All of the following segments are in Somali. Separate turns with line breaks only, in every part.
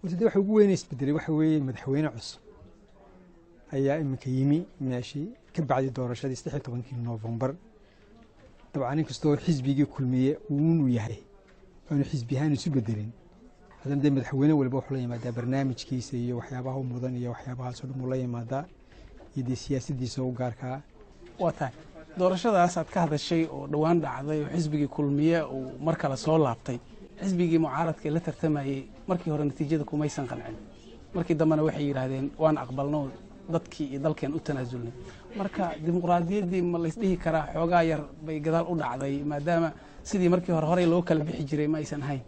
وتدي waxa ugu weyn isbedelay waxa weeye madaxweyne cusub ayaa imika yimi meeshii ka bacdi doorashadii 16 November dabcan inkastoo xisbigii kulmiye uu yahay oo xisbiyahan isu bedelin hadda madaxweyne walba wuxuu la yimaadaa barnaamijkiisa iyo waxyaabaha mudan iyo waxyaabaha soo dhan uu la yimaadaa iyo siyaasadiisa oo gaarka
wata doorashadaas aad ka hadashay oo dhawaan dhacday oo xisbigii kulmiye uu mar kale soo laabtay xisbigii mucaaradka la tartamayay markii hore natiijada kumaysan qancin markii dambana waxay yiraahdeen waan aqbalno dadkii iyo dalkeen u tanaasulnay marka dimuqraadiyaddii ma la isdhihi karaa xoogaa yar bay gadaal u dhacday maadaama sidii markii hore loo kala bixi jiray ma aysan ahayn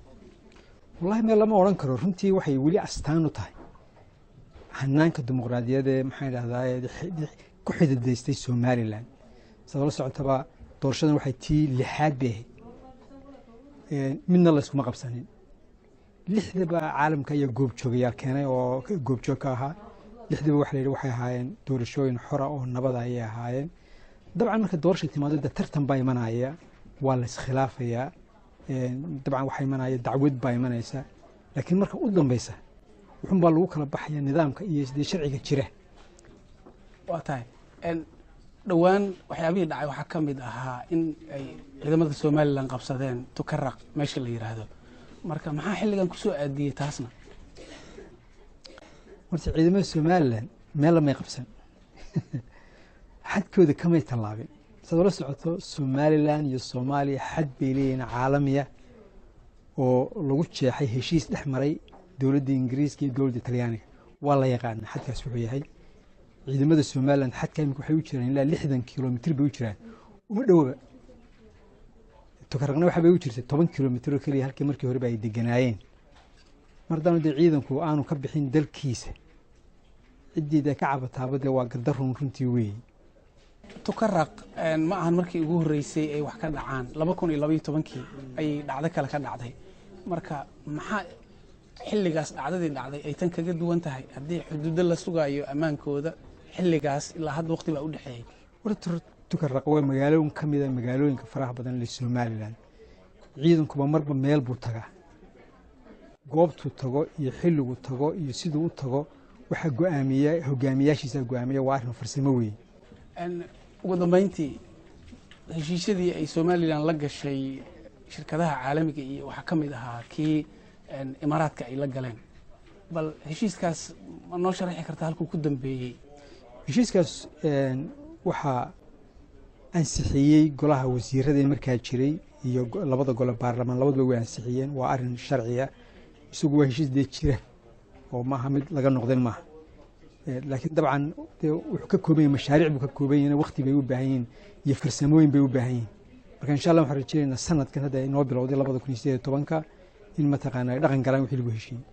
wallahi meel lama oran karo runtii waxay weli astaan u tahay hanaanka dimuqraadiyadda maxay dhahdaa ku xididaystay Somaliland sabab socotaba doorashadan waxay tii lixaad bay midna la isku ma qabsanin lixdaba caalamka iyo goob joogayaal keenay oo goob joog ka ahaa lixdaba waxa la yiraahdo waxay ahaayeen doorashooyin xor ah oo nabad ah ay ahaayeen dabcan marka doorasho timaado tartan baa imanaya waa la iskhilaafaya dabcan waxay imanaya dacwad baa imanaysa laakiin marka u dambaysa wuxuu baa lagu kala baxaya nidaamka iyo sharciga jira
waa tahay dhawaan waxyaabihii dhacay waxa ka mid ahaa in ay ciidamada Somaliland qabsadeen tukaraq meesha la yiraahdo marka maxaa xilligan ku soo aadiyay taasna
marka ciidamada Somaliland meel ma qabsan xadkooda kamay talaabin sidoo la socoto Somaliland iyo Soomaaliya xad bay leeyihiin caalamiya oo lagu jeexay heshiis dhexmaray dawladda Ingiriiska iyo dawladda Talyaaniga waa la yaqaan xadkaas wuxuu yahay ciidamada Somaliland xadka imika waxay u jiraan ilaa 60 kilomitir bay u jiraan uma dhawaba tukaraqna waxa bay u jirtay 10 kilomitir oo kaliya halkii markii hore bay deganaayeen mardan ciidanku aanu ka bixin dalkiisa ciidida ka cabataabada waa gardaroon runtii weey
tukaraq ma ahan markii ugu horeysay ay wax ka dhacaan 2012 ay dhacdo kale ka dhacday marka maxaa xilligaas dhacdadii dhacday ay tan kaga duwan tahay hadii xuduud la sugayo amaankooda xilligaas ilaa hadda waqti baa u dhaxeeyay
warta tukaraq waa magaalooyin kamid ah magaalooyinka faraha badan ee Somaliland ciidanku marba meel buu tagaa goobtu tago iyo xilligu tago iyo sidoo uu tago waxa go'aamiya hogaamiyaashiisa go'aamiya waa arrin farsamo weey
ugu dambeyntii heshiisyadii ay Somaliland la gashay shirkadaha caalamiga iyo waxa kamid ahaa kii imaaraadka ay la galeen bal heshiiskaas ma noo sharaxi kartaa halkuu ku dambeeyay
heshiiskaas waxa ansixiyay golaha wasiirada markaa jiray iyo labada gole baarlamaan labadaba way ansixiyeen waa arrin sharci ah isugu waa heshiis jira oo ma aha mid laga noqdeen ma laakiin dabcan wuxuu ka kooban yahay mashaariic buu ka kooban yahay waqti bay u baahan yihiin iyo farsamooyin bay u baahan yihiin marka insha Allah waxaan rajaynaynaa sanadkan hadda inoo bilowday 2018 in ma taqaanay dhaqan galaan wixii lagu heshiiyay